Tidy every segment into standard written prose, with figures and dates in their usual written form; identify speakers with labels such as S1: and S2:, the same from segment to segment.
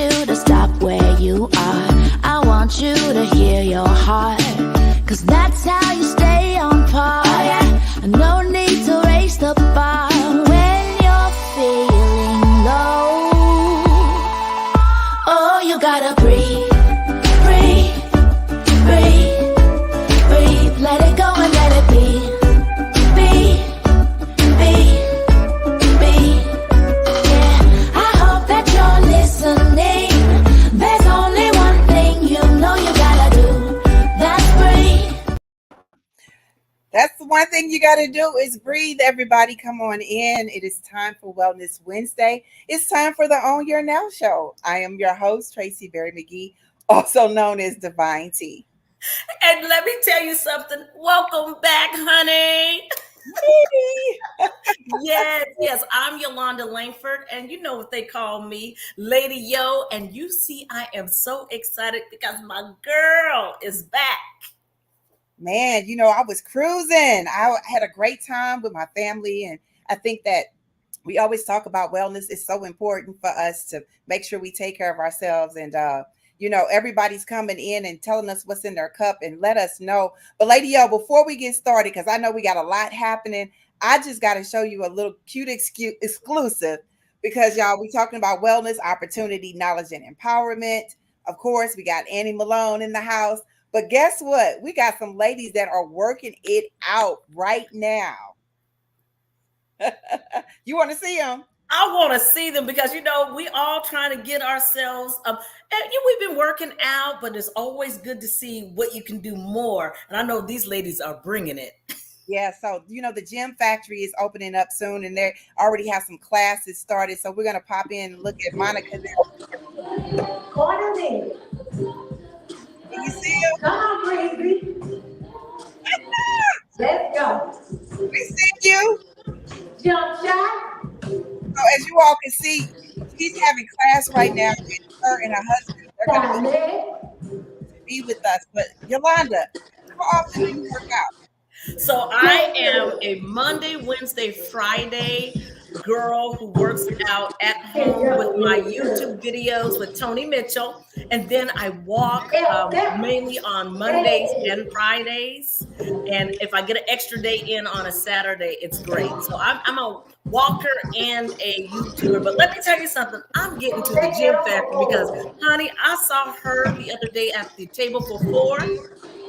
S1: you to stop where you are. I want you to hear your heart, 'cause that's how you stay on par. Oh, yeah. No need to raise the bar when you're feeling low. Oh, you gotta breathe, breathe, breathe, breathe. Let it go and let it be.
S2: That's the one thing you got to do is breathe. Everybody come on in. It is time for Wellness Wednesday. It's time for the Own Your Now show. I am your host, Tracy Berry McGee, also known as Divine T.
S3: And let me tell you something. Welcome back, honey. Yes, I'm Yolanda Langford, and you know what they call me, Lady Yo. And you see, I am so excited because my girl is back.
S2: Man, you know, I was cruising. I had a great time with my family, and I think that we always talk about wellness. It's so important for us to make sure we take care of ourselves. And you know, everybody's coming in and telling us what's in their cup and let us know. But Lady Yo, before we get started, because I know we got a lot happening, I just got to show you a little cute exclusive, because y'all, we talking about wellness, opportunity, knowledge, and empowerment. Of course, we got Annie Malone in the house. But guess what? We got some ladies that are working it out right now. You want to see them?
S3: I want to see them because, you know, we all trying to get ourselves and we've been working out, but it's always good to see what you can do more. And I know these ladies are bringing it.
S2: Yeah, so, you know, the gym factory is opening up soon, and they already have some classes started. So we're going to pop in and look at Monica there. Can you see him?
S4: Come on, crazy. Let's go.
S2: We see you.
S4: Jump shot.
S2: So as you all can see, she's having class right now. And her and her husband are going to be with us. But Yolanda, how often do you work out?
S3: So I am a Monday, Wednesday, Friday girl who works out at home with my YouTube videos with Tony Mitchell. And then I walk mainly on Mondays and Fridays. And if I get an extra day in on a Saturday, it's great. So I'm a walker and a YouTuber. But let me tell you something. I'm getting to the gym factory because, honey, I saw her the other day at the table for four,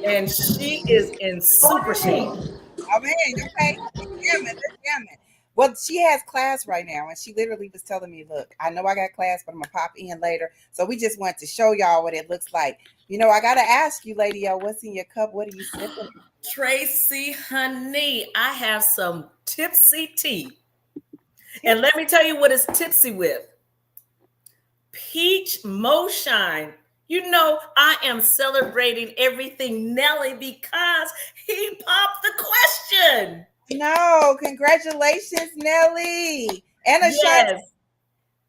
S3: and she is in super shape.
S2: Oh, man, okay. They're jamming. Well, she has class right now, and she literally was telling me, look, I know I got class, but I'm going to pop in later. So we just wanted to show y'all what it looks like. You know, I got to ask you, Lady O, what's in your cup? What are you sipping?
S3: Tracy, honey, I have some tipsy tea. And let me tell you what it's tipsy with. Peach Moshine. You know, I am celebrating everything Nelly because he popped the question.
S2: No, congratulations, Nelly. And Ashanti.
S3: Yes.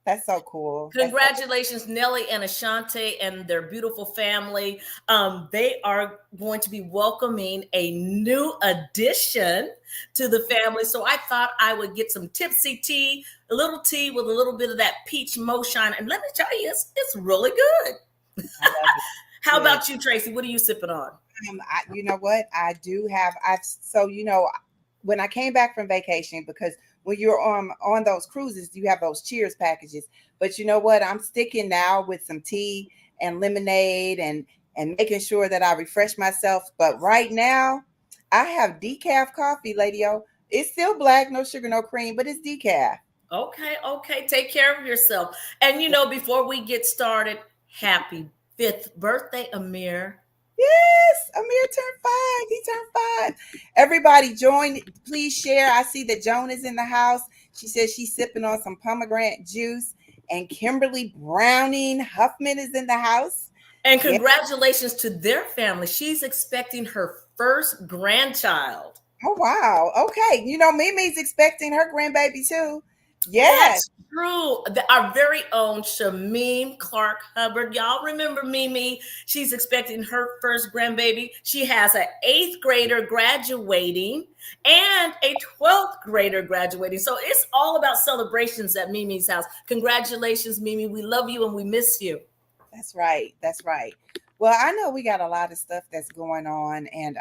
S2: That's so cool.
S3: Congratulations, Nelly and Ashanti and their beautiful family. They are going to be welcoming a new addition to the family. So I thought I would get some tipsy tea, a little tea with a little bit of that peach moshine. And let me tell you, it's really good. How about you, Tracy? What are you sipping on?
S2: You know what? I do have. So, you know, when I came back from vacation, because when you're on those cruises, you have those cheers packages. But you know what? I'm sticking now with some tea and lemonade and making sure that I refresh myself. But right now, I have decaf coffee, Lady O. It's still black, no sugar, no cream, but it's decaf.
S3: Okay. Take care of yourself. And, you know, before we get started, happy 5th birthday, Amir.
S2: Yes, Amir turned 5. He turned 5. Everybody join. Please share. I see that Joan is in the house. She says she's sipping on some pomegranate juice. And Kimberly Browning Huffman is in the house.
S3: And congratulations to their family. She's expecting her first grandchild.
S2: Oh, wow. Okay. You know, Mimi's expecting her grandbaby too. Yes.
S3: That's true. Our very own Shameen Clark Hubbard. Y'all remember Mimi? She's expecting her first grandbaby. She has an eighth grader graduating and a 12th grader graduating. So it's all about celebrations at Mimi's house. Congratulations, Mimi. We love you and we miss you.
S2: That's right. That's right. Well, I know we got a lot of stuff that's going on, and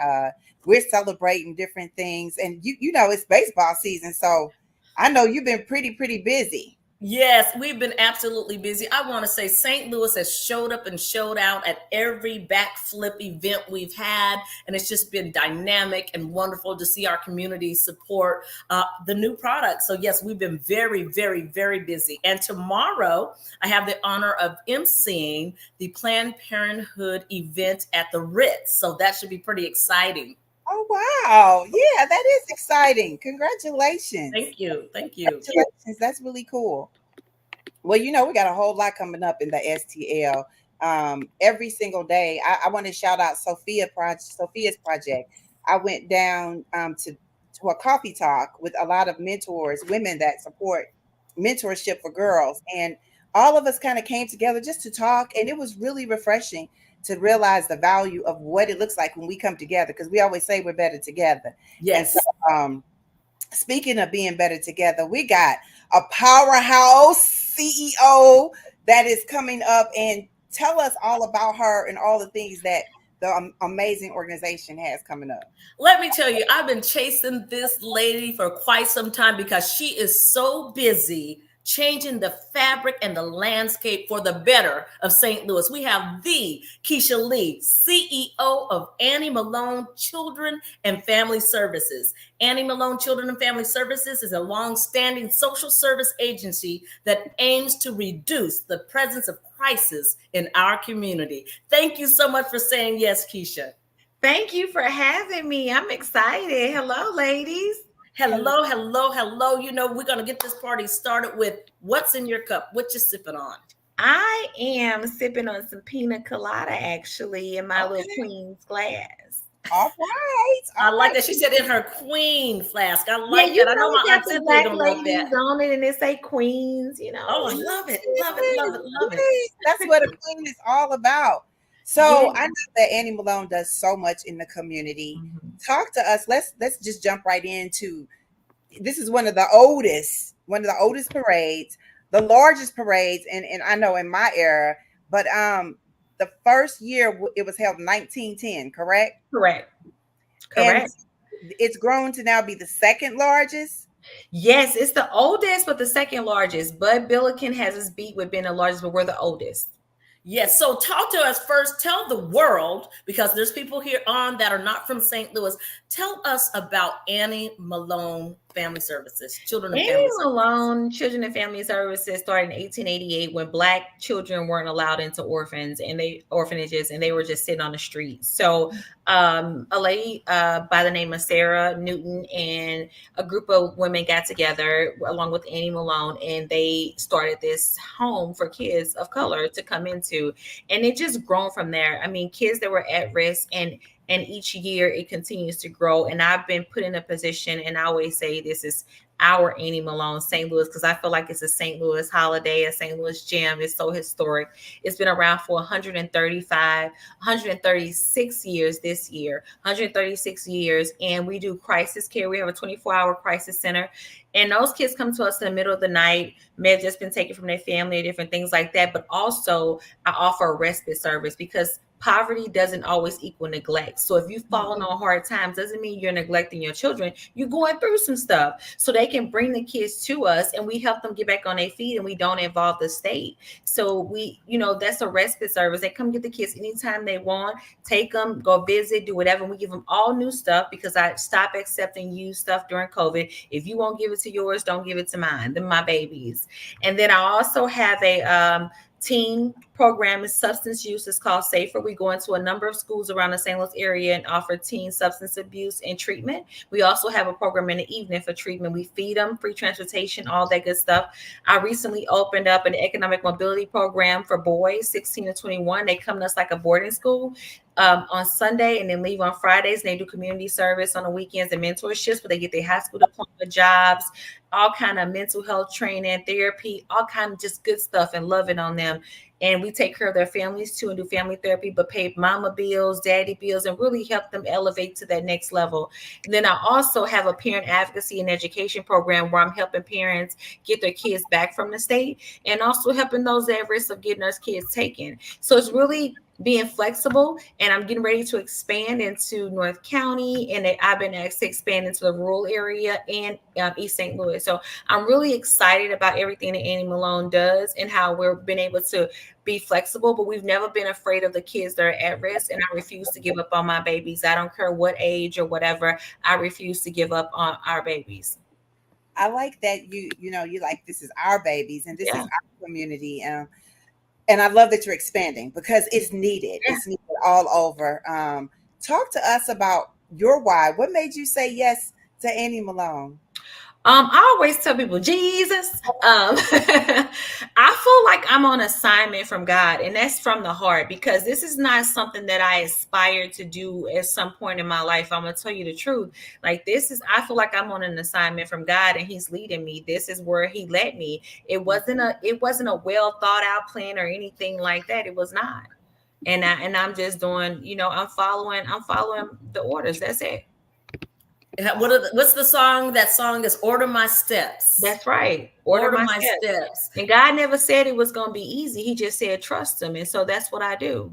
S2: we're celebrating different things. And you know, it's baseball season, so I know you've been pretty busy.
S3: Yes, we've been absolutely busy. I want to say St. Louis has showed up and showed out at every backflip event we've had. And it's just been dynamic and wonderful to see our community support the new product. So, yes, we've been very busy. And tomorrow, I have the honor of emceeing the Planned Parenthood event at the Ritz. So, that should be pretty exciting.
S2: Oh wow! Yeah, that is exciting. Congratulations!
S3: Thank you. Thank you.
S2: Congratulations. That's really cool. Well, you know, we got a whole lot coming up in the STL. Every single day. I want to shout out Sophia's project. I went down to a coffee talk with a lot of mentors, women that support mentorship for girls, and all of us kind of came together just to talk, and it was really refreshing to realize the value of what it looks like when we come together, because we always say we're better together.
S3: Yes.
S2: And so, speaking of being better together, we got a powerhouse CEO that is coming up, and tell us all about her and all the things that the amazing organization has coming up.
S3: Let me tell you, I've been chasing this lady for quite some time because she is so busy changing the fabric and the landscape for the better of St. Louis. We have the Keisha Lee, CEO of Annie Malone Children and Family Services. Annie Malone Children and Family Services is a long-standing social service agency that aims to reduce the presence of crisis in our community. Thank you so much for saying yes, Keisha.
S5: Thank you for having me. I'm excited. Hello, ladies.
S3: Hello. You know, we're going to get this party started with what's in your cup. What you sipping on?
S5: I am sipping on some pina colada, actually, in my little queen's glass.
S2: All right.
S3: I like that. She said in her queen flask. I like
S5: Yeah, you
S3: that. I know my
S5: got
S3: aunt
S5: the
S3: Cynthia
S5: black
S3: don't like
S5: ladies
S3: that.
S5: on it, and it say queens, you know.
S3: Oh, I love it. Love it.
S2: That's what a queen is all about. So
S5: Yeah.
S2: I know that Annie Malone does so much in the community.
S5: Mhm.
S2: Talk to us. Let's just jump right into, this is one of the oldest parades, the largest parades, and I know in my era, but the first year it was held in 1910, correct?
S5: Correct.
S2: And it's grown to now be the second largest.
S5: Yes, it's the oldest, but the second largest. Bud Billiken has his beat with being the largest, but we're the oldest.
S3: Yes. So talk to us first. Tell the world, because there's people here on that are not from St. Louis. Tell us about Annie Malone Family Services, Children and Family
S5: Annie
S3: Services.
S5: Malone Children and Family Services started in 1888 when Black children weren't allowed into orphanages, and they were just sitting on the street. So a lady by the name of Sarah Newton and a group of women got together along with Annie Malone, and they started this home for kids of color to come into, and it just grown from there. I mean, kids that were at risk, and each year it continues to grow. And I've been put in a position, and I always say this is our Annie Malone St. Louis, because I feel like it's a St. Louis holiday, a St. Louis gem. It's so historic. It's been around for 136 years this year, 136 years. And we do crisis care. We have a 24-hour crisis center. And those kids come to us in the middle of the night, may have just been taken from their family or different things like that. But also I offer a respite service, because poverty doesn't always equal neglect. So if you've fallen on hard times, doesn't mean you're neglecting your children. You're going through some stuff. So they can bring the kids to us, and we help them get back on their feet, and we don't involve the state. So we, that's a respite service. They come get the kids anytime they want, take them, go visit, do whatever. And we give them all new stuff, because I stopped accepting used stuff during COVID. If you won't give it to yours, don't give it to mine. They're my babies. And then I also have a teen program is substance use. It's called Safer. We go into a number of schools around the St. Louis area and offer teen substance abuse and treatment. We also have a program in the evening for treatment. We feed them, free transportation, all that good stuff. I recently opened up an economic mobility program for boys 16 to 21. They come to us like a boarding school. on Sunday and then leave on Fridays. And they do community service on the weekends and mentorships where they get their high school diploma, jobs, all kind of mental health training, therapy, all kind of just good stuff and loving on them. And we take care of their families too and do family therapy, but pay mama bills, daddy bills, and really help them elevate to that next level. And then I also have a parent advocacy and education program where I'm helping parents get their kids back from the state and also helping those at risk of getting those kids taken. So it's really being flexible, and I'm getting ready to expand into North County, and I've been asked to expand into the rural area and East St. Louis. So I'm really excited about everything that Annie Malone does and how we've been able to be flexible, but we've never been afraid of the kids that are at risk, and I refuse to give up on my babies. I don't care what age or whatever. I refuse to give up on our babies.
S2: I like that you like, this is our babies and this is
S5: Yeah.
S2: our community. And I love that you're expanding because it's needed.
S5: Yeah.
S2: It's needed all over. Talk to us about your why. What made you say yes to Annie Malone?
S5: I always tell people, Jesus. I feel like I'm on assignment from God, and that's from the heart because this is not something that I aspire to do at some point in my life. I'm gonna tell you the truth. Like I feel like I'm on an assignment from God, and He's leading me. This is where He led me. It wasn't a well thought out plan or anything like that. It was not. And I'm just doing, I'm following the orders. That's it.
S3: What's the song? That song is "Order My Steps."
S5: That's right.
S3: Order
S5: Order
S3: my
S5: my steps.
S3: steps.
S5: And God never said it was going to be easy. He just said, trust him. And so that's what I do.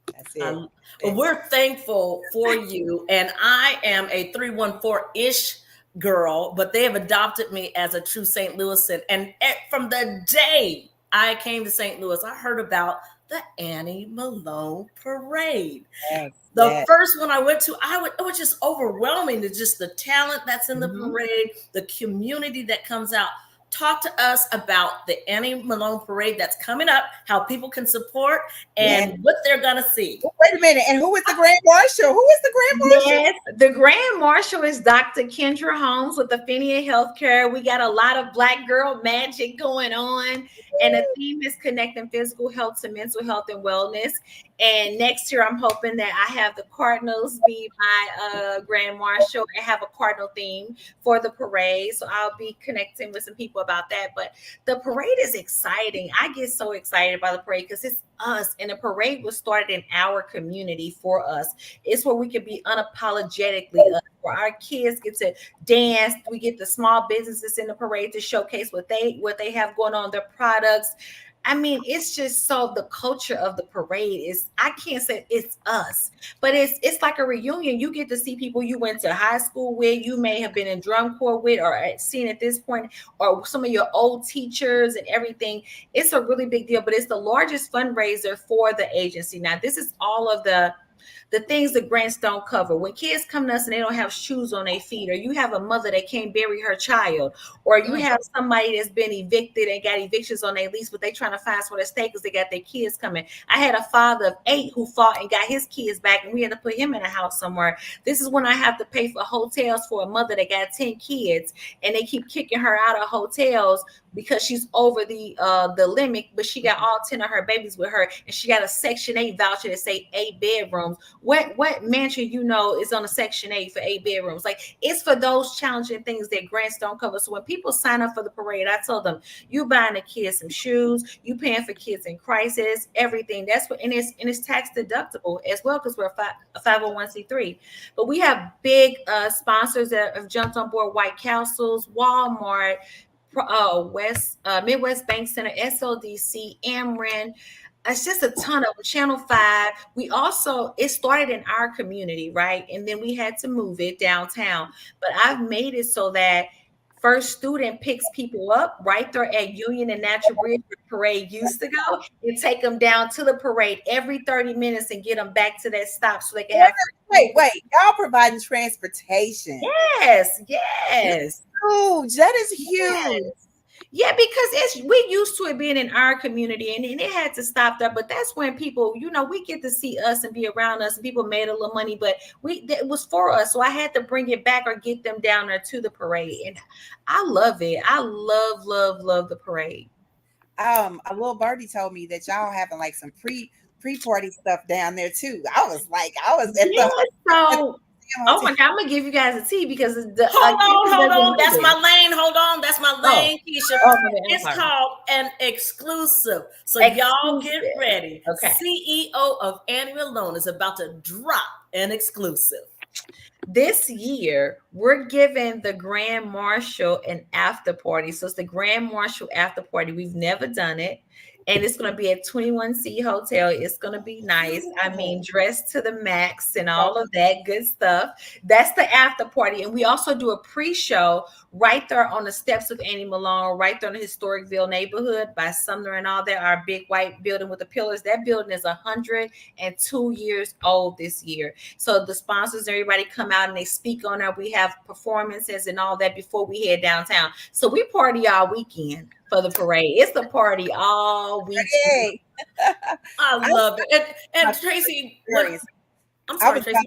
S2: That's it.
S3: Well, we're thankful for you, and I am a 314-ish girl, but they have adopted me as a true St. Louisan. And from the day I came to St. Louis, I heard about the Annie Malone Parade.
S2: Yes,
S3: The
S2: yes.
S3: first one I went to, it was just overwhelming. Just the talent that's in the
S5: Mhm.
S3: parade, the community that comes out. Talk to us about the Annie Malone Parade that's coming up, how people can support, and what they're gonna see.
S2: Wait a minute. And who is the Grand Marshal? Who is the Grand Marshal?
S5: Yes, the Grand Marshal is Dr. Kendra Holmes with Affinia Healthcare. We got a lot of Black girl magic going on, and the theme is connecting physical health to mental health and wellness. And next year, I'm hoping that I have the Cardinals be my Grand Marshal and have a Cardinal theme for the parade. So I'll be connecting with some people about that. But the parade is exciting. I get so excited by the parade because it's us, and the parade was started in our community for us. It's where we can be unapologetically us, where our kids get to dance. We get the small businesses in the parade to showcase what they have going on, their products. I mean, it's just so the culture of the parade is, I can't say it's us, but it's like a reunion. You get to see people you went to high school with, you may have been in drum corps with or seen at this point, or some of your old teachers and everything. It's a really big deal, but it's the largest fundraiser for the agency. Now, this is all of the things the grants don't cover. When kids come to us and they don't have shoes on their feet, or you have a mother that can't bury her child, or you have somebody that's been evicted and got evictions on their lease, but they trying to find somewhere to stay because they got their kids coming. I had a father of 8 who fought and got his kids back, and we had to put him in a house somewhere. This is when I have to pay for hotels for a mother that got 10 kids, and they keep kicking her out of hotels because she's over the limit, but she got all 10 of her babies with her, and she got a Section 8 voucher that say 8 bedrooms. What mansion is on a Section 8 for 8 bedrooms? Like, it's for those challenging things that grants don't cover. So when people sign up for the parade, I told them, you buying the kids some shoes, you paying for kids in crisis, everything. That's what, and it's tax deductible as well because we're a 501c3. But we have big sponsors that have jumped on board: White Castles, Walmart, Midwest Bank Center, SLDC, Ameren. It's just a ton of Channel 5. It started in our community, right? And then we had to move it downtown. But I've made it so that First Student picks people up right there at Union and Natural Bridge where the parade used to go, and take them down to the parade every 30 minutes and get them back to that stop so they can have.
S2: Wait. Y'all providing transportation.
S5: Yes.
S2: Huge. That is huge.
S5: Yeah, because we used to it being in our community, and it had to stop there. But that's when people, we get to see us and be around us, and people made a little money, but it was for us. So I had to bring it back or get them down there to the parade. And I love it. I love the parade.
S2: A little birdie told me that y'all having like some pre-party stuff down there too. I was at
S5: Yeah,
S2: the
S5: so oh
S2: hotel.
S5: my God, I'm gonna give you guys a tea because the
S3: Hold on. That's my lane. Hold on. That's my lane, Keisha.
S5: Oh, my bad. I'm
S3: It's
S5: sorry.
S3: called an exclusive. So y'all get
S5: Exclusive.
S3: ready.
S5: Okay.
S3: CEO of Annual Loan is about to drop an exclusive.
S5: This year, we're giving the Grand Marshal an after party. So it's the Grand Marshal after party. We've never done it. And it's going to be at 21C Hotel. It's going to be nice. I mean, dressed to the max and all of that good stuff. That's the after party. And we also do a pre-show right there on the steps of Annie Malone, right there in the Historicville neighborhood by Sumner and all that, our big white building with the pillars. That building is 102 years old this year. So the sponsors, everybody come out and they speak on it. We have performances and all that before we head downtown. So we party all weekend for the parade. It's the party all weekend.
S2: Hey,
S3: I love it. And Tracy, I'm sorry, Tracy.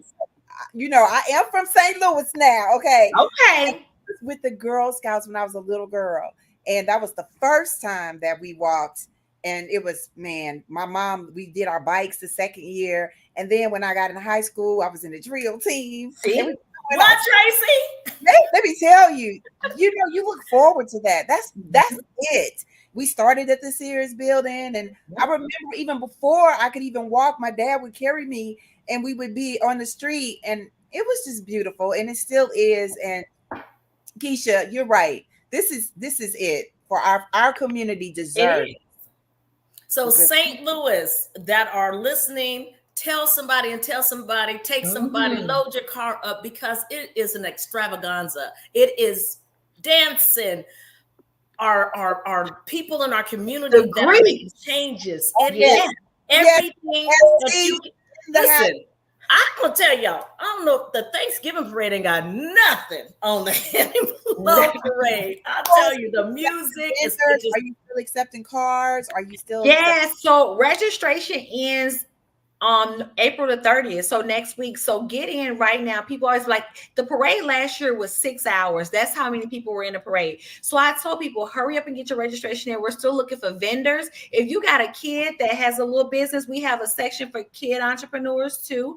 S2: I am from St. Louis now. Okay.
S5: Okay.
S2: With the Girl Scouts when I was a little girl. And that was the first time that we walked. And it was, man, my mom, we did our bikes the second year. And then when I got in high school, I was in the drill team.
S5: See?
S3: What, Tracy?
S2: Let me tell you, you look forward to that. That's it. We started at the Sears building. And I remember even before I could even walk, my dad would carry me and we would be on the street. And it was just beautiful. And it still is. And Keisha, you're right. This is it for our community deserves.
S3: So St. Louis that are listening, tell somebody, take somebody, load your car up because it is an extravaganza. It is dancing. Our people in our community that make changes. It is everything that you listen. I'm gonna tell y'all, I don't know if the Thanksgiving parade ain't got nothing on the Annie Malone parade. I'll tell you, the music is just,
S2: are you still accepting cards? Are you still
S5: So registration ends on April the 30th. So next week. So get in right now. People always like the parade last year was 6 hours. That's how many people were in the parade. So I told people, hurry up and get your registration in. We're still looking for vendors. If you got a kid that has a little business, we have a section for kid entrepreneurs too.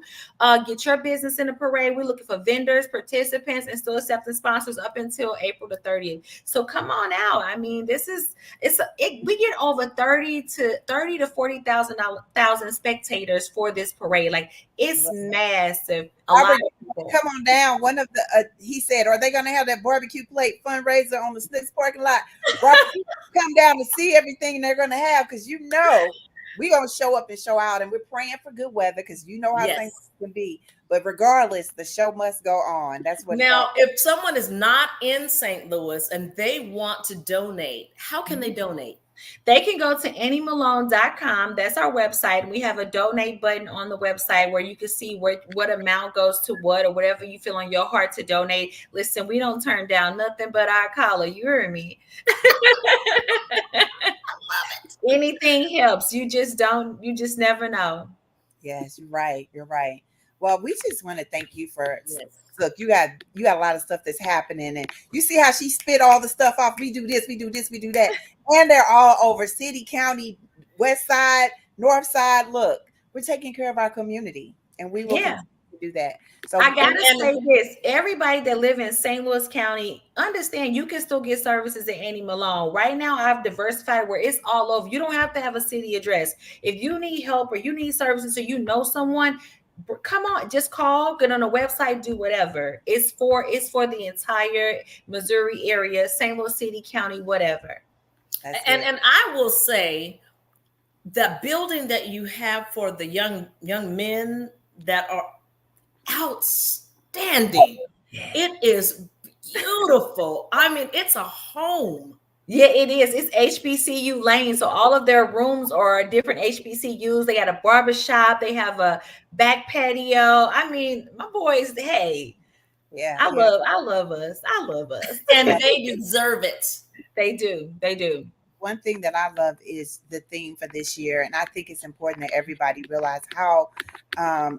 S5: Get your business in the parade. We're looking for vendors, participants, and still accepting sponsors up until April the 30th. So come on out. I mean, we get over 30 to 40,000 spectators for this parade. Like, it's massive. A lot of people.
S2: Come on down. One of the he said, are they going to have that barbecue plate fundraiser on the Snicks parking lot? Come down to see everything they're going to have, because we're going to show up and show out, and we're praying for good weather because how things can be. But regardless, the show must go on. That's what.
S3: Now, if someone is not in St. Louis and they want to donate, how can they donate?
S5: They can go to anniemalone.com. That's our website. And we have a donate button on the website where you can see what amount goes to what, or whatever you feel on your heart to donate. Listen, we don't turn down nothing but our collar. You heard me. I love it. Anything helps. You just never know.
S2: Yes, you're right. You're right. Well, we just want to thank you for look, you got a lot of stuff that's happening, and you see how she spit all the stuff off. We do this, we do this, we do that. And they're all over city, county, west side, north side. Look, we're taking care of our community, and we will continue to do that. So
S5: I gotta say this: everybody that live in St. Louis County, understand you can still get services at Annie Malone. Right now, I've diversified where it's all over. You don't have to have a city address. If you need help or you need services, or you know someone, come on, just call, get on the website, do whatever. It's for the entire Missouri area, St. Louis City, County, whatever.
S3: And I will say the building that you have for the young men that are outstanding. It is beautiful. I mean, it's a home.
S5: Yeah, it is. It's HBCU lane. So all of their rooms are different HBCUs. They got a barbershop. They have a back patio. I mean, my boys, hey.
S2: Yeah.
S5: I love us. I love us.
S3: And they deserve it.
S5: They do. They do.
S2: One thing that I love is the theme for this year. And I think it's important that everybody realize how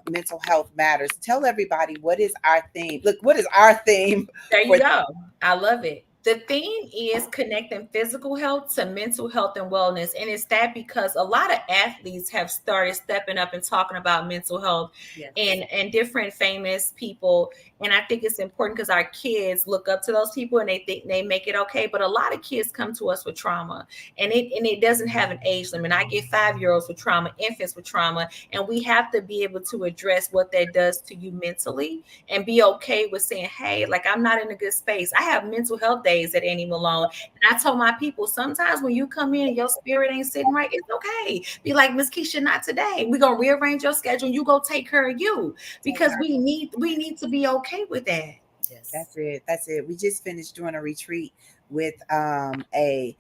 S2: mental health matters. Tell everybody what is our theme. Look, what is our theme?
S5: There you go. I love it. The theme is connecting physical health to mental health and wellness. And it's that because a lot of athletes have started stepping up and talking about mental health
S3: Yes.
S5: and different famous people. And I think it's important because our kids look up to those people and they think they make it okay. But a lot of kids come to us with trauma, and it doesn't have an age limit. I get 5-year-olds with trauma, infants with trauma, and we have to be able to address what that does to you mentally and be okay with saying, hey, like, I'm not in a good space. I have mental health days at Annie Malone. And I told my people, sometimes when you come in and your spirit ain't sitting right, it's okay. Be like, Miss Keisha, not today. We're gonna rearrange your schedule and you go take care of you, because we need to be okay with that.
S3: Yes.
S2: That's it. That's it. We just finished doing a retreat with a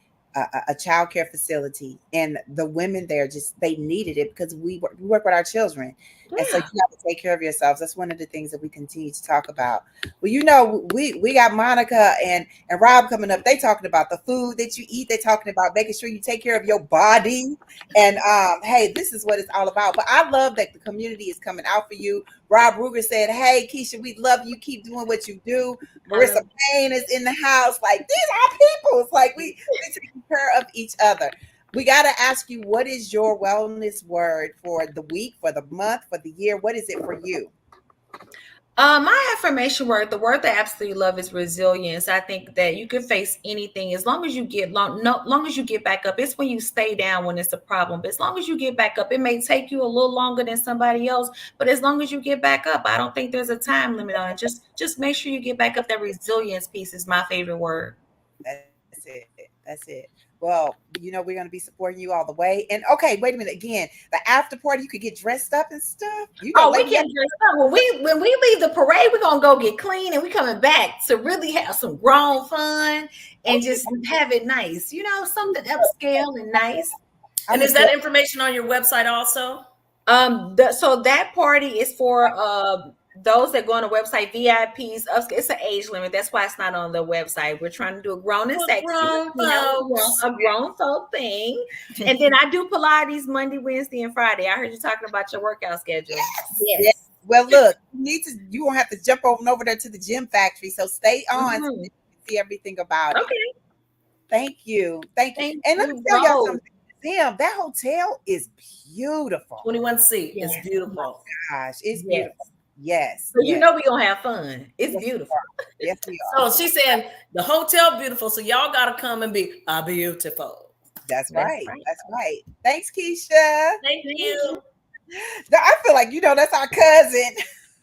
S2: child care facility, and the women there just they needed it because we work with our children, and so you
S5: Yeah.
S2: have to take care of yourselves. That's one of the things that we continue to talk about. Well, you know, we got Monica and Rob coming up. They talking about the food that you eat. They talking about making sure you take care of your body, and hey, this is what it's all about. But I love that the community is coming out for you. Rob Ruger said, hey, Keisha, we love you. Keep doing what you do. Marissa Payne is in the house. Like, these are people. It's like we taking care of each other. We got to ask you, what is your wellness word for the week, for the month, for the year? What is it for you?
S5: My affirmation word, the word that I absolutely love, is resilience. I think that you can face anything as long as you get long as you get back up. It's when you stay down when it's a problem. But as long as you get back up, it may take you a little longer than somebody else, but as long as you get back up, I don't think there's a time limit on it. Just make sure you get back up. That resilience piece is my favorite word.
S2: That's it. That's it. Well, you know, we're going to be supporting you all the way. And okay, wait a minute. Again, the after party, you could get dressed up and stuff. You know,
S5: Oh, we
S2: lady,
S5: can dress up. When we leave the parade, we're gonna go get clean and we coming back to really have some grown fun and just have it nice. You know, something upscale and nice.
S3: And is that information on your website also?
S5: So that party is for those that go on the website, VIPs. It's an age limit. That's why it's not on the website. We're trying to do a grown and sexy,
S3: Grown folks.
S5: a grown folk thing. And then I do Pilates Monday, Wednesday, and Friday. I heard you talking about your workout schedule.
S2: Yes. Well, look, you won't have to jump over there to the gym factory. So stay on so you can see everything about it.
S5: Okay.
S2: Thank you. Thank you.
S5: Thank
S2: And let
S5: you
S2: me tell y'all
S5: both.
S2: something. Damn, that hotel is beautiful.
S3: 21C is
S5: Yes.
S3: beautiful.
S2: Gosh, it's
S5: Yes.
S2: beautiful. Yes.
S5: So
S2: yes.
S5: you know we're gonna have fun. It's
S2: Yes, we
S5: beautiful.
S2: Yes, we are.
S3: So she's saying the hotel beautiful, so y'all gotta come and be beautiful.
S2: That's
S5: That's
S2: right.
S5: right.
S2: That's right. Thanks, Keisha.
S3: Thank you.
S2: I feel like, you know, that's our cousin.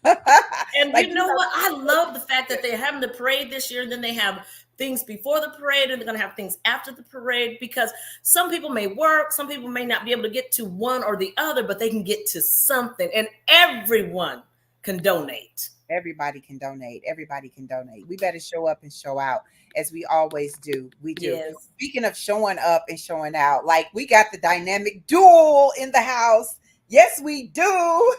S3: And
S2: Like,
S3: you know what? I love the fact that they're having the parade this year, and then they have things before the parade, and they're going to have things after the parade, because some people may work, some people may not be able to get to one or the other, but they can get to something, and everyone can donate.
S2: Everybody can donate. Everybody can donate. We better show up and show out as we always do. We do.
S3: Yes.
S2: Speaking of showing up and showing out, like, we got the dynamic duel in the house. Yes, we do.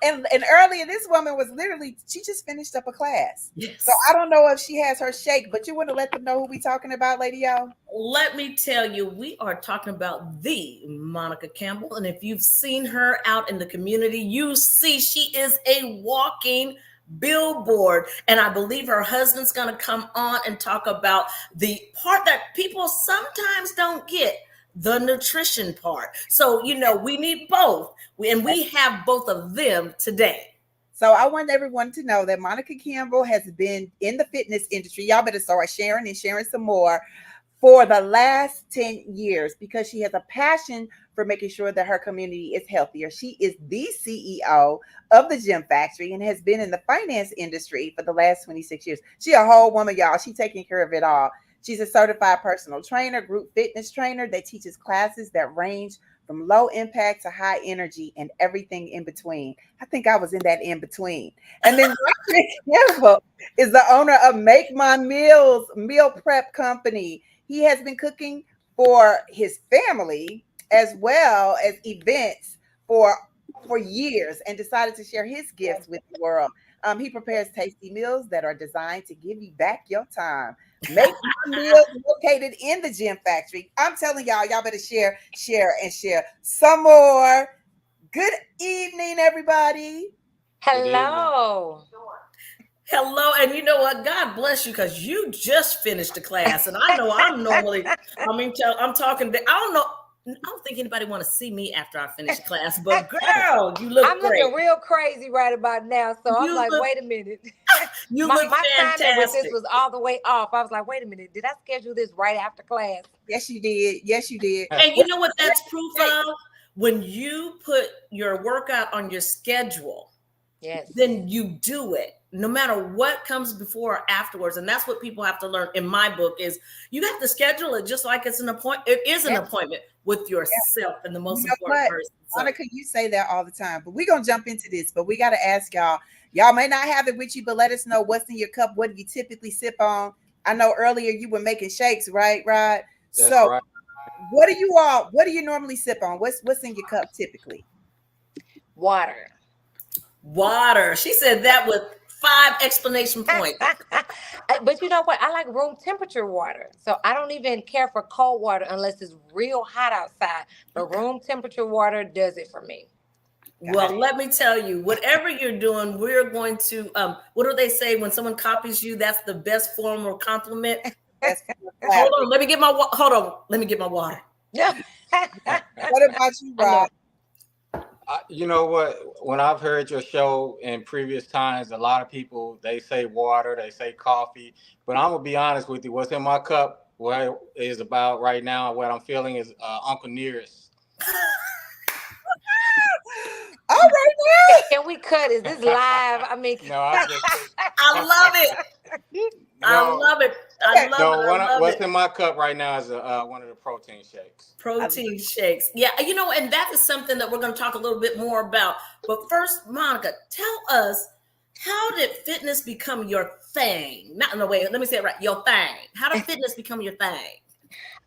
S2: and earlier, this woman was literally, she just finished up a class.
S3: Yes.
S2: So I don't know if she has her shake, but you want to let them know who we talking about, Lady O?
S3: Let me tell you, we are talking about the Monica Campbell. And if you've seen her out in the community, you see she is a walking billboard. And I believe her husband's going to come on and talk about the part that people sometimes don't get, the nutrition part. So, you know, we need both. And we have both of them today.
S2: So I want everyone to know that Monica Campbell has been in the fitness industry. Y'all better start sharing and sharing some more for the last 10 years, because she has a passion for making sure that her community is healthier. She is the CEO of the Gym Factory and has been in the finance industry for the last 26 years. She a whole woman, y'all. She's taking care of it all. She's a certified personal trainer, group fitness trainer that teaches classes that range from low impact to high energy and everything in between. I think I was in that in between. And then Roger Campbell is the owner of Make My Meals meal prep company. He has been cooking for his family as well as events for years, and decided to share his gifts with the world. He prepares tasty meals that are designed to give you back your time. Make My Meals located in the Gym Factory. I'm telling y'all better share, and share some more. Good evening, everybody.
S6: Hello.
S3: Hello, and you know what? God bless you because you just finished the class, and I know I'm normally. I'm talking. I don't know. I don't think anybody want to see me after I finish the class, but girl, you look
S6: I'm
S3: great.
S6: looking real crazy right about now. So I'm
S3: You
S6: like,
S3: look-
S6: wait a minute.
S3: You
S6: my
S3: look
S6: timing with this
S3: fantastic.
S6: was all the way off. I was like, wait a minute. Did I schedule this right after class?
S2: Yes, you did. Yes, you did.
S3: And you know what that's proof of? When you put your workout on your schedule,
S6: Yes.
S3: then you do it no matter what comes before or afterwards. And that's what people have to learn in my book is you have to schedule it just like it's an appointment. It is an appointment with yourself and the most
S2: You know
S3: important
S2: what?
S3: person. So,
S2: Monica, you say that all the time, but we're going to jump into this, but we got to ask y'all. Y'all may not have it with you, but let us know what's in your cup. What do you typically sip on? I know earlier you were making shakes, right, Rod?
S7: That's
S2: So
S7: right.
S2: what do you normally sip on? What's in your cup typically?
S6: Water.
S3: water. She said that with 5 exclamation points.
S6: But you know what? I like room temperature water. So I don't even care for cold water unless it's real hot outside. But room temperature water does it for me.
S3: Well, let me tell you, whatever you're doing, we're going to, what do they say when someone copies you? That's the best form of compliment. Hold on, let me get my water.
S2: What about you, Rob?
S7: You know what? When I've heard your show in previous times, a lot of people, they say water, they say coffee. But I'm going to be honest with you. What's in my cup, what it is about right now, what I'm feeling is Uncle Nearest.
S2: All right,
S6: Can we cut? Is this live? I mean,
S7: No, I just
S3: I love it. I love it. I love it.
S7: What's in my cup right now is one of the protein shakes.
S3: Protein shakes. Yeah, you know, and that is something that we're going to talk a little bit more about. But first, Monica, tell us, how did fitness become your thing? Not in the way, let me say it right, your thing. How did fitness become your thing?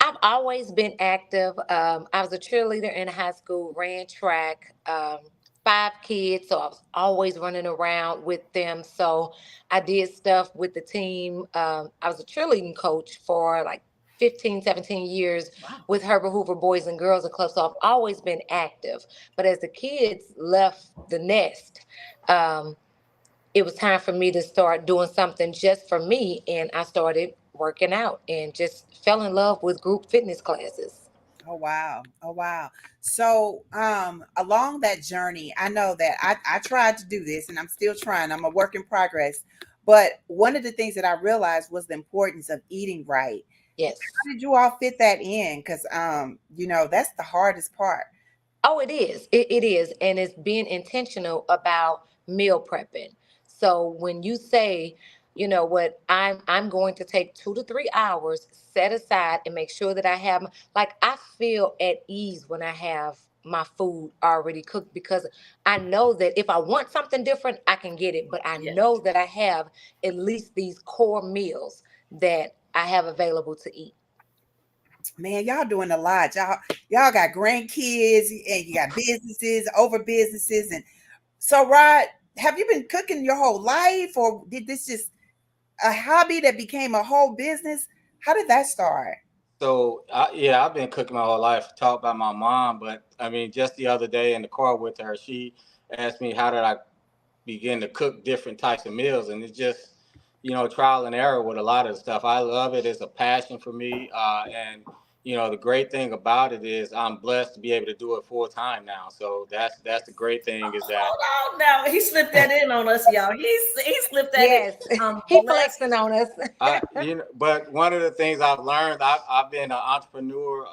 S6: I've always been active. I was a cheerleader in high school, ran track, 5 kids. So I was always running around with them. So I did stuff with the team. I was a cheerleading coach for like 15, 17 years with Herbert Hoover Boys and Girls Club. So I've always been active. But as the kids left the nest, it was time for me to start doing something just for me. And I started working out and just fell in love with group fitness classes.
S2: Oh wow. Oh wow. So along that journey, I know that I tried to do this and I'm still trying. I'm a work in progress. But one of the things that I realized was the importance of eating right.
S6: Yes.
S2: How did you all fit that in? Because you know, that's the hardest part.
S6: Oh, it is. It is. And it's being intentional about meal prepping. So when you say, you know what, I'm going to take 2 to 3 hours, set aside and make sure that I have, like, I feel at ease when I have my food already cooked because I know that if I want something different, I can get it. But I know that I have at least these core meals that I have available to eat.
S2: Man, y'all doing a lot. Y'all got grandkids and you got businesses over businesses. And so, Rod, have you been cooking your whole life, or did this just a hobby that became a whole business? How did that start?
S7: So, yeah, I've been cooking my whole life, taught by my mom. But, I mean, just the other day in the car with her, she asked me how did I begin to cook different types of meals. And it's just, trial and error with a lot of the stuff. I love it. It's a passion for me. And the great thing about it is I'm blessed to be able to do it full time now. So that's the great thing is that.
S3: Hold on now. He slipped that in on us, y'all. He slipped that in.
S6: He flexing on us.
S7: But one of the things I've learned, I've been an entrepreneur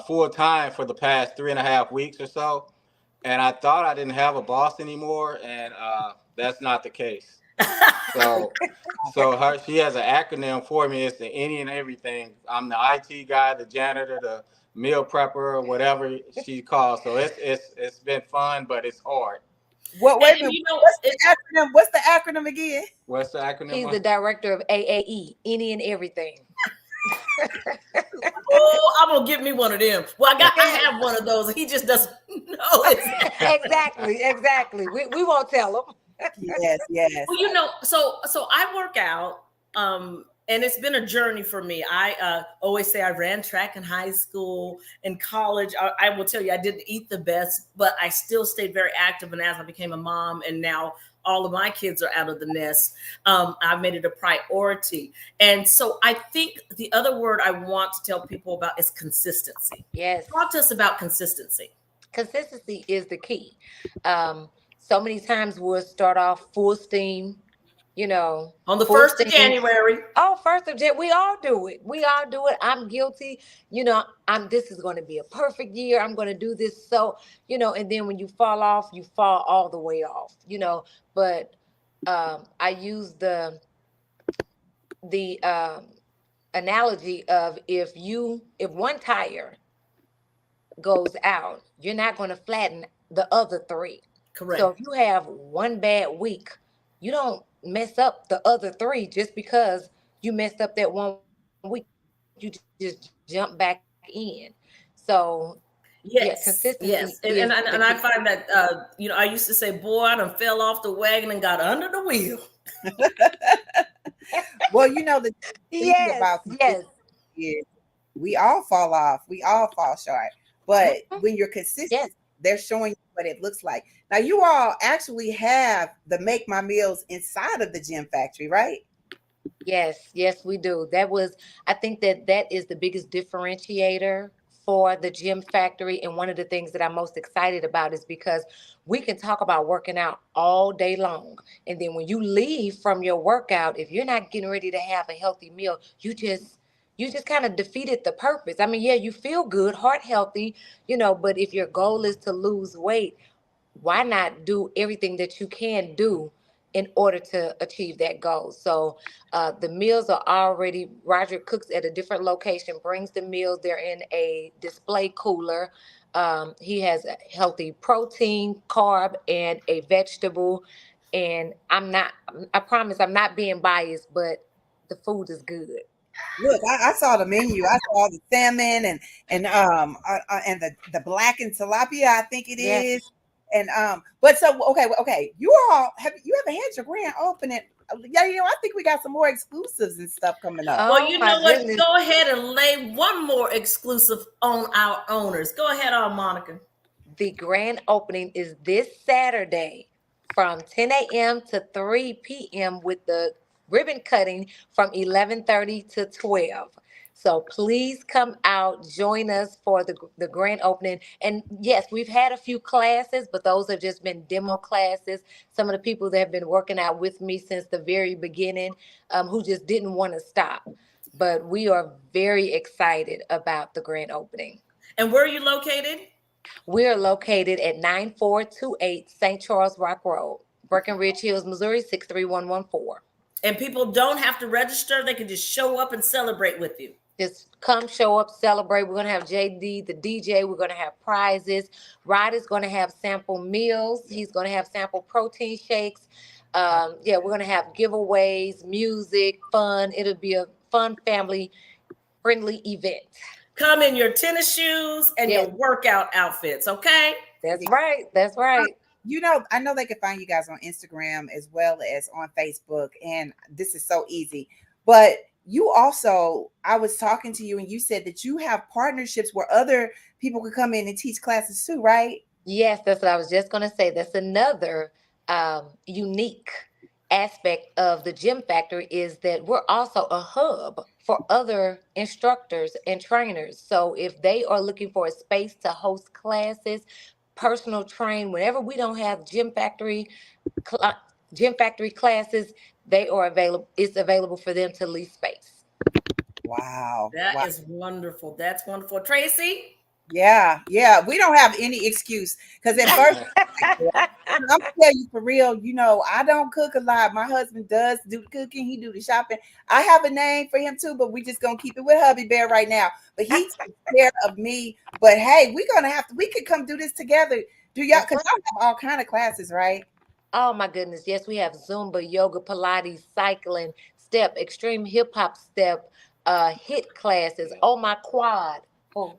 S7: full time for the past 3.5 weeks or so. And I thought I didn't have a boss anymore. And that's not the case. So she has an acronym for me. It's the any and everything. I'm the IT guy, the janitor, the meal prepper, or whatever she calls. So it's been fun, but it's hard.
S2: Wait a minute. What's the acronym again?
S7: What's the acronym?
S6: He's the director of AAE, any and everything.
S3: Oh, I'm gonna get me one of them. Well, I have one of those. He just doesn't know it.
S6: Exactly. We won't tell him.
S2: Yes.
S3: Well, so I work out, and it's been a journey for me. I always say I ran track in high school. In college, I will tell you I didn't eat the best, but I still stayed very active. And as I became a mom, and now all of my kids are out of the nest, I've made it a priority. And so I think the other word I want to tell people about is consistency.
S6: Yes.
S3: Talk to us about consistency.
S6: Consistency is the key. So many times we'll start off full steam,
S3: On the
S6: full
S3: 1st of
S6: steam.
S3: January.
S6: Oh, first of January, we all do it. We all do it. I'm guilty. This is going to be a perfect year. I'm going to do this. So, and then when you fall off, you fall all the way off, but I use the analogy of if one tire goes out, you're not going to flatten the other three.
S3: Correct.
S6: So if you have one bad week, you don't mess up the other three just because you messed up that one week. You just jump back in. So
S3: Yes,
S6: consistency
S3: yes,
S6: is
S3: and
S6: the
S3: I
S6: key.
S3: find that I used to say, "Boy, I done fell off the wagon and got under the wheel."
S2: Well, the thing
S6: Yes,
S2: about
S6: yes,
S2: consistency is we all fall off, we all fall short. But when you're consistent,
S6: yes,
S2: they're showing you what it looks like. Now, you all actually have the Make My Meals inside of the Gym Factory, right?
S6: yes, we do. I think that is the biggest differentiator for the Gym Factory. And one of the things that I'm most excited about is because we can talk about working out all day long. And then when you leave from your workout, if you're not getting ready to have a healthy meal, you just kind of defeated the purpose. I mean, yeah, you feel good, heart healthy, but if your goal is to lose weight, why not do everything that you can do in order to achieve that goal? So the meals are already, Roger cooks at a different location, brings the meals. They're in a display cooler. He has a healthy protein, carb, and a vegetable. And I promise I'm not being biased, but the food is good.
S2: Look, I saw the menu. I saw the salmon and the blackened tilapia, I think it
S6: Yes.
S2: is. And but so okay. You all haven't had your grand opening? Yeah, I think we got some more exclusives and stuff coming up.
S3: Well,
S6: Oh
S3: you
S6: my
S3: know what?
S6: goodness.
S3: Go ahead and lay one more exclusive on our owners. Go ahead, Monica.
S6: The grand opening is this Saturday from 10 a.m. to 3 p.m. with the ribbon cutting from 11:30 to 12. So please come out, join us for the grand opening. And yes, we've had a few classes, but those have just been demo classes. Some of the people that have been working out with me since the very beginning, who just didn't want to stop. But we are very excited about the grand opening.
S3: And where are you located?
S6: We are located at 9428 St. Charles Rock Road, Breckenridge Hills, Missouri, 63114.
S3: And people don't have to register. They can just show up and celebrate with you.
S6: Just come, show up, celebrate. We're going to have JD, the DJ. We're going to have prizes. Rod is going to have sample meals. He's going to have sample protein shakes. We're going to have giveaways, music, fun. It'll be a fun, family-friendly event.
S3: Come in your tennis shoes and your workout outfits, okay?
S6: That's right. That's right.
S2: I know they can find you guys on Instagram as well as on Facebook, and this is so easy. But you also, I was talking to you and you said that you have partnerships where other people could come in and teach classes too, right?
S6: Yes, that's what I was just going to say. That's another unique aspect of the Gym Factory is that we're also a hub for other instructors and trainers. So if they are looking for a space to host classes, personal train, whenever we don't have Gym Factory classes, they are available. It's available for them to lease space.
S2: Wow.
S3: That is wonderful. That's wonderful. Tracy?
S2: Yeah. We don't have any excuse because at first, I'm gonna tell you for real. I don't cook a lot. My husband does do the cooking. He do the shopping. I have a name for him too, but we just gonna keep it with Hubby Bear right now. But he takes care of me. But hey, we could come do this together. Do y'all? Because y'all have all kind of classes, right?
S6: Oh my goodness. Yes, we have Zumba, yoga, Pilates, cycling, step, extreme hip hop step, HIIT classes. Oh, my quad. Oh.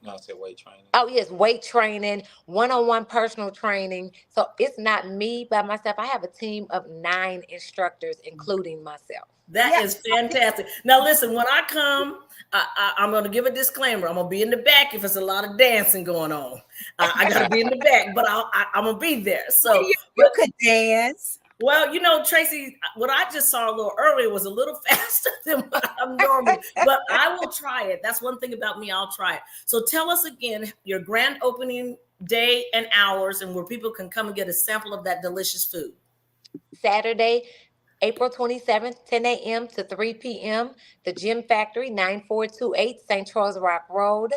S7: No, I said weight training.
S6: Oh, yes, weight training, one-on-one personal training. So it's not me by myself. I have a team of 9 instructors, including myself.
S3: That is fantastic. Now, listen, when I come, I'm going to give a disclaimer. I'm going to be in the back if there's a lot of dancing going on. I got to be in the back, but I'm going to be there. So
S2: you could dance.
S3: Well, Tracy, what I just saw a little earlier was a little faster than what I'm normally, but I will try it. That's one thing about me. I'll try it. So tell us again your grand opening day and hours and where people can come and get a sample of that delicious food.
S6: Saturday, April 27th, 10 a.m. to 3 p.m. The Gym Factory, 9428 St. Charles Rock Road.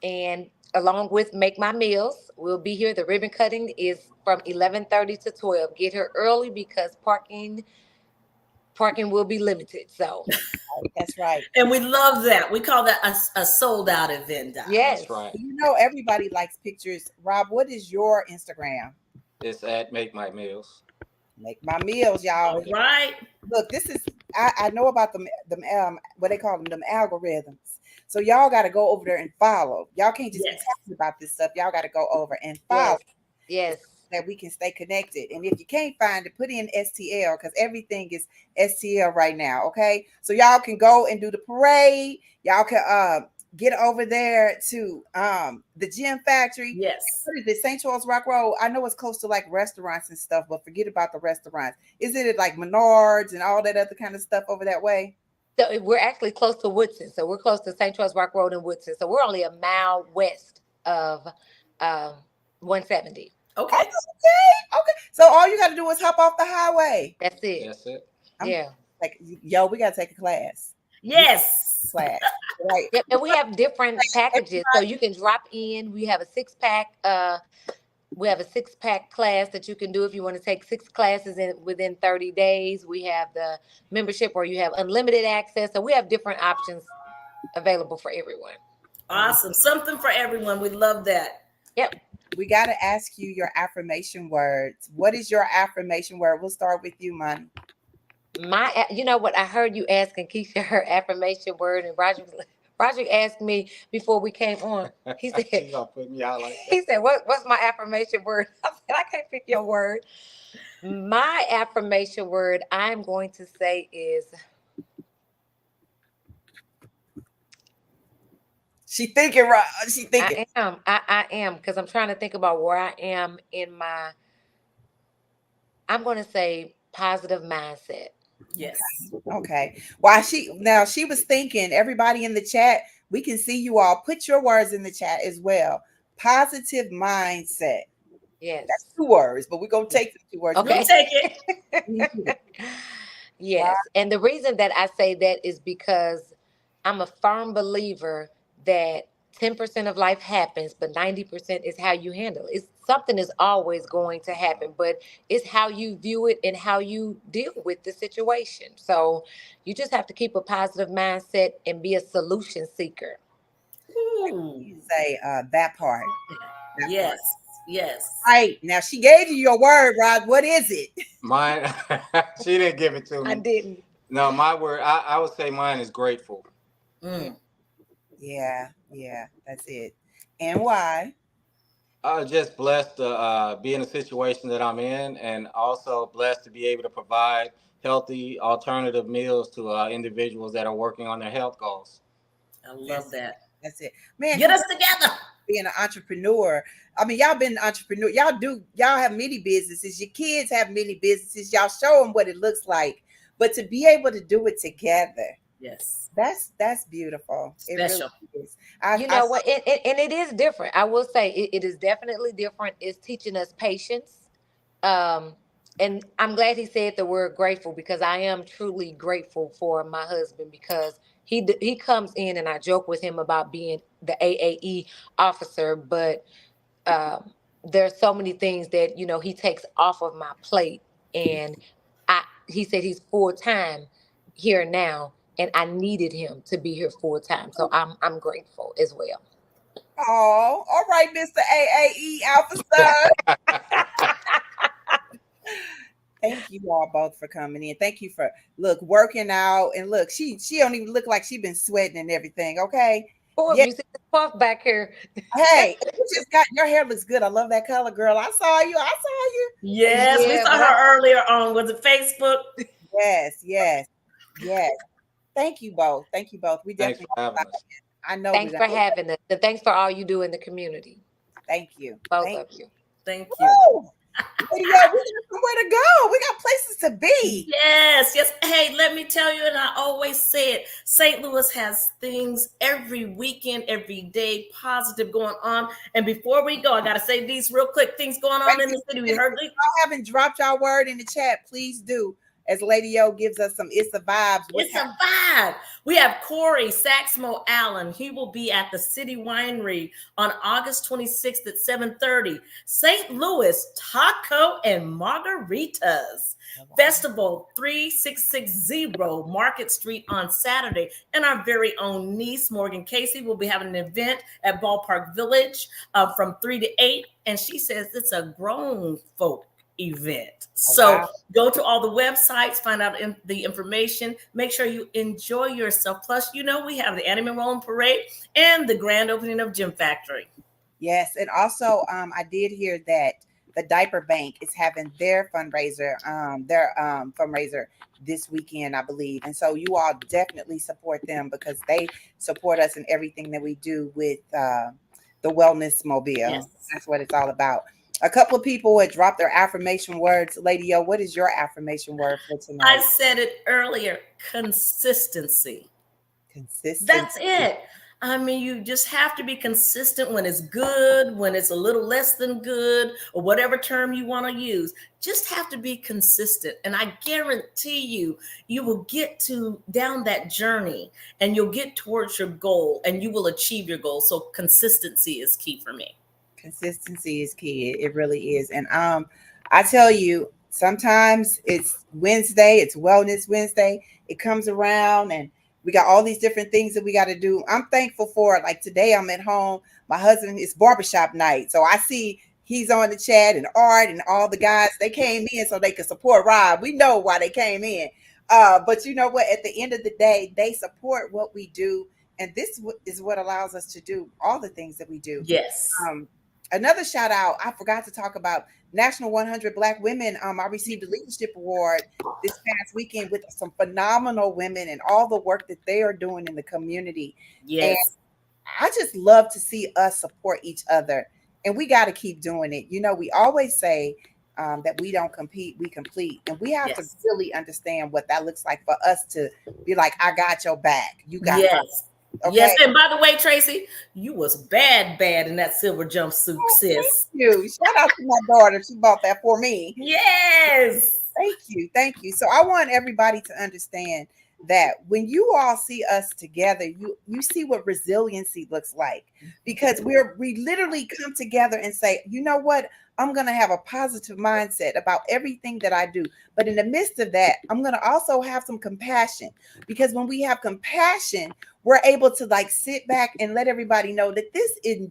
S6: And along with Make My Meals, we'll be here. The ribbon cutting is from 11:30 to 12. Get here early because parking will be limited. So
S2: That's right.
S3: And we love that. We call that a sold out event. Doc.
S6: yes,
S7: That's right.
S2: Everybody likes pictures. Rob, what is your Instagram?
S7: It's at Make My Meals.
S2: Make My Meals, y'all.
S3: All right.
S2: Look, this is I know about them what they call them algorithms. So y'all got to go over there and follow. Y'all can't just be talking about this stuff. Y'all got to go over and follow.
S6: yes.
S2: That we can stay connected. And if you can't find it, put in STL because everything is STL right now. Okay. So y'all can go and do the parade. Y'all can get over there to the Gym Factory.
S3: Yes.
S2: What is it? St. Charles Rock Road. I know it's close to like restaurants and stuff, but forget about the restaurants. Is it like Menards and all that other kind of stuff over that way?
S6: So we're actually close to Woodson. So we're close to St. Charles Rock Road and Woodson. So we're only a mile west of 170.
S3: Okay.
S2: Okay. So all you got to do is hop off the highway.
S6: That's it.
S7: That's it.
S6: Yeah.
S2: Like, yo, we got to take a class.
S3: Yes.
S2: Class. Right.
S6: Yep, and we have different packages. So you can drop in. We have a 6-pack. We have a 6-pack class that you can do if you want to take 6 classes within 30 days. We have the membership where you have unlimited access. So we have different options available for everyone.
S3: Awesome. Something for everyone. We love that.
S6: Yep.
S2: We got to ask you your affirmation words. What is your affirmation word? We'll start with you, Monty.
S6: You know what? I heard you asking Keisha her affirmation word, and Roger asked me before we came on. He said,
S7: You gonna put me out like that?
S6: he said, what's my affirmation word? I said, I can't pick your word. My affirmation word I'm going to say is,
S2: She thinking, right? She thinking.
S6: I am, because I'm trying to think about where I am I'm going to say positive mindset.
S3: Yes.
S2: Okay. While she was thinking, everybody in the chat, we can see you all. Put your words in the chat as well. Positive mindset.
S6: Yes.
S2: That's 2 words, but we're going to take the 2 words.
S6: Okay.
S3: We'll take it.
S6: Yes. Wow. And the reason that I say that is because I'm a firm believer that 10% of life happens, but 90% is how you handle it. Something is always going to happen, but it's how you view it and how you deal with the situation. So you just have to keep a positive mindset and be a solution seeker.
S2: You say that part.
S3: Yes. Yes.
S2: Right. Now she gave you your word, Rod. What is it?
S7: Mine, she didn't give it to me.
S6: I didn't.
S7: No, my word, I would say mine is grateful.
S2: Yeah, that's it. And why?
S7: Just blessed to be in the situation that I'm in, and also blessed to be able to provide healthy alternative meals to individuals that are working on their health goals.
S3: I love that.
S2: That's it. Man,
S3: get us together.
S2: Being an entrepreneur. I mean, y'all been an entrepreneur. Y'all have many businesses. Your kids have many businesses. Y'all show them what it looks like. But to be able to do it together.
S3: Yes.
S2: That's beautiful.
S3: Special.
S2: It really is.
S6: You know what? And it is different. I will say it is definitely different. It's teaching us patience. And I'm glad he said the word grateful, because I am truly grateful for my husband, because he comes in, and I joke with him about being the AAE officer, but there's so many things that, he takes off of my plate. And he said he's full-time here now, and I needed him to be here full-time. So I'm grateful as well.
S2: Oh, all right, Mr. AAE officer. Thank you all both for coming in. Thank you for working out, and look, she don't even look like she's been sweating and everything. Okay.
S6: Oh,
S2: yeah.
S6: You see the puff back here.
S2: Hey, you just got your hair looks good. I love that color, girl. I saw you.
S3: Yes, we saw her earlier on. Was it Facebook?
S2: Yes. Thank you both. We definitely. I know.
S6: Thanks for having us. And thanks for all you do in the community.
S2: Thank you.
S6: Both of you.
S3: Thank you.
S2: We got somewhere to go. We got places to be.
S3: Yes, yes. Hey, let me tell you, and I always say it, St. Louis has things every weekend, every day, positive going on. And before we go, I got to say these real quick things going on in the city. We heard
S2: If y'all haven't dropped y'all word in the chat, please do. As Lady O gives us some It's a Vibes.
S3: It's a vibe. We have Corey Saxmo Allen. He will be at the City Winery on August 26th at 7:30. St. Louis Taco and Margaritas. Festival 3660 Market Street on Saturday. And our very own niece, Morgan Casey, will be having an event at Ballpark Village from 3 to 8. And she says it's a grown folk event. So go to all the websites, find out the information, make sure you enjoy yourself. Plus, you know, we have the Anime Rolling Parade and the grand opening of Gym Factory.
S2: Yes, and also I did hear that the Diaper Bank is having their fundraiser this weekend, I believe. And so you all definitely support them because they support us in everything that we do with the Wellness Mobile.
S3: Yes.
S2: That's what it's all about. A couple of people had dropped their affirmation words. Lady O, what is your affirmation word for tonight?
S3: I said it earlier, consistency.
S2: Consistency.
S3: That's it. I mean, you just have to be consistent when it's good, when it's a little less than good, or whatever term you want to use. Just have to be consistent. And I guarantee you, you will get down that journey and you'll get towards your goal and you will achieve your goal. So consistency is key for me.
S2: Consistency is key. It really is. And I tell you, sometimes it's Wednesday, it's Wellness Wednesday. It comes around and we got all these different things that we got to do. I'm thankful for it. Like today, I'm at home. My husband, it's barbershop night. So I see he's on the chat and Art and all the guys. They came in so they could support Rob. We know why they came in. But you know what? At the end of the day, they support what we do. And this is what allows us to do all the things that we do.
S3: Yes.
S2: Another shout out, I forgot to talk about National 100 Black Women. I received a leadership award this past weekend with some phenomenal women and all the work that they are doing in the community.
S3: Yes.
S2: And I just love to see us support each other. And we got to keep doing it. You know, we always say that we don't compete, we complete. And we have to really understand what that looks like for us to be like, I got your back. You got
S3: yes.
S2: mine. Okay.
S3: Yes, and by the way, Tracy, you was bad in that silver jumpsuit, sis.
S2: Thank you. Shout out to my daughter. She bought that for me.
S3: Yes.
S2: Thank you. So I want everybody to understand that when you all see us together, you see what resiliency looks like, because we literally come together and say, you know what? I'm going to have a positive mindset about everything that I do. But in the midst of that, I'm going to also have some compassion, because when we have compassion, we're able to like sit back and let everybody know that this is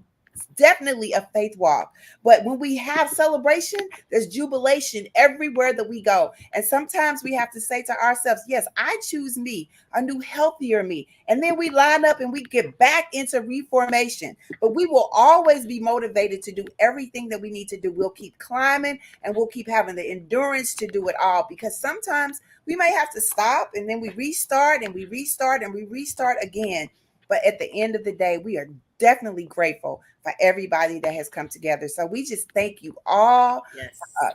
S2: definitely a faith walk. But when we have celebration, there's jubilation everywhere that we go. And sometimes we have to say to ourselves, yes, I choose me, a new healthier me. And then we line up and we get back into reformation. But we will always be motivated to do everything that we need to do. We'll keep climbing and we'll keep having the endurance to do it all, because sometimes we may have to stop and then we restart and we restart and we restart again. But at the end of the day, we are definitely grateful for everybody that has come together. So we just thank you all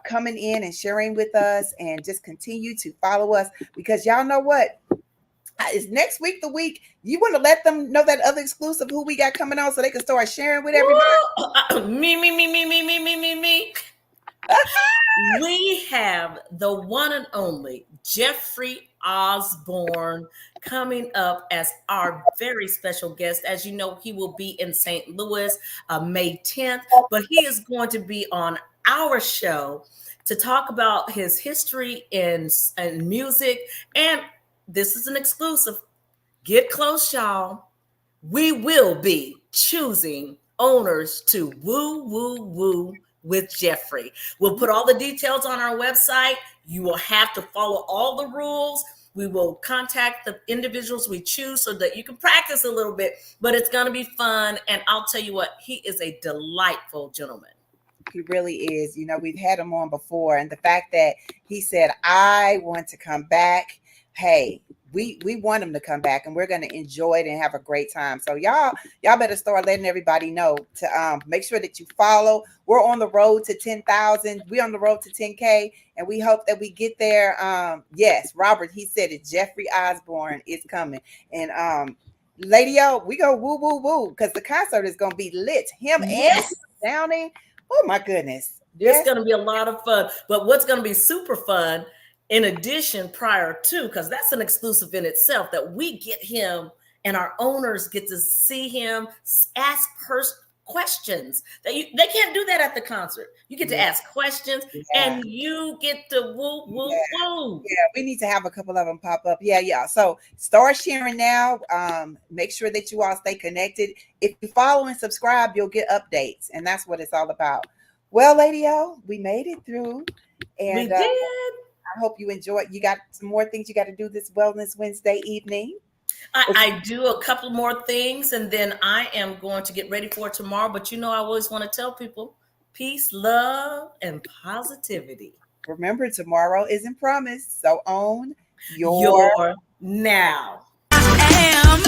S2: coming in and sharing with us, and just continue to follow us, because y'all know what? Is next week the week you want to let them know that other exclusive who we got coming on so they can start sharing with everybody?
S3: Me. We have the one and only Jeffrey Osborne coming up as our very special guest. As you know, he will be in St. Louis May 10th, but he is going to be on our show to talk about his history in music. And this is an exclusive. Get close, y'all. We will be choosing owners to woo with Jeffrey. We'll put all the details on our website. You will have to follow all the rules. We will contact the individuals we choose so that you can practice a little bit, but it's going to be fun. And I'll tell you what, he is a delightful gentleman.
S2: He really is. You know, we've had him on before, and the fact that he said, I want to come back. Hey, we want them to come back, and we're going to enjoy it and have a great time. So y'all better start letting everybody know to make sure that you follow. We're on the road to 10,000. We're on the road to 10K, and we hope that we get there. Yes, Robert, he said it. Jeffrey Osborne is coming, and Lady O, we go woo woo woo because the concert is going to be lit. Him
S3: Yes.
S2: and Downing. Oh my goodness.
S3: It's going to be a lot of fun. But what's going to be super fun, in addition, prior to, because that's an exclusive in itself, that we get him and our owners get to see him ask questions. They can't do that at the concert. You get to ask questions, and you get to woo, woo, woo.
S2: Yeah, we need to have a couple of them pop up. Yeah. So start sharing now. Make sure that you all stay connected. If you follow and subscribe, you'll get updates, and that's what it's all about. Well, Lady O, we made it through, and
S3: We did.
S2: I hope you enjoyed. You got some more things you got to do this Wellness Wednesday evening.
S3: I do a couple more things, and then I am going to get ready for tomorrow. But I always want to tell people peace, love, and positivity.
S2: Remember, tomorrow isn't promised, so own your
S3: now.
S1: I am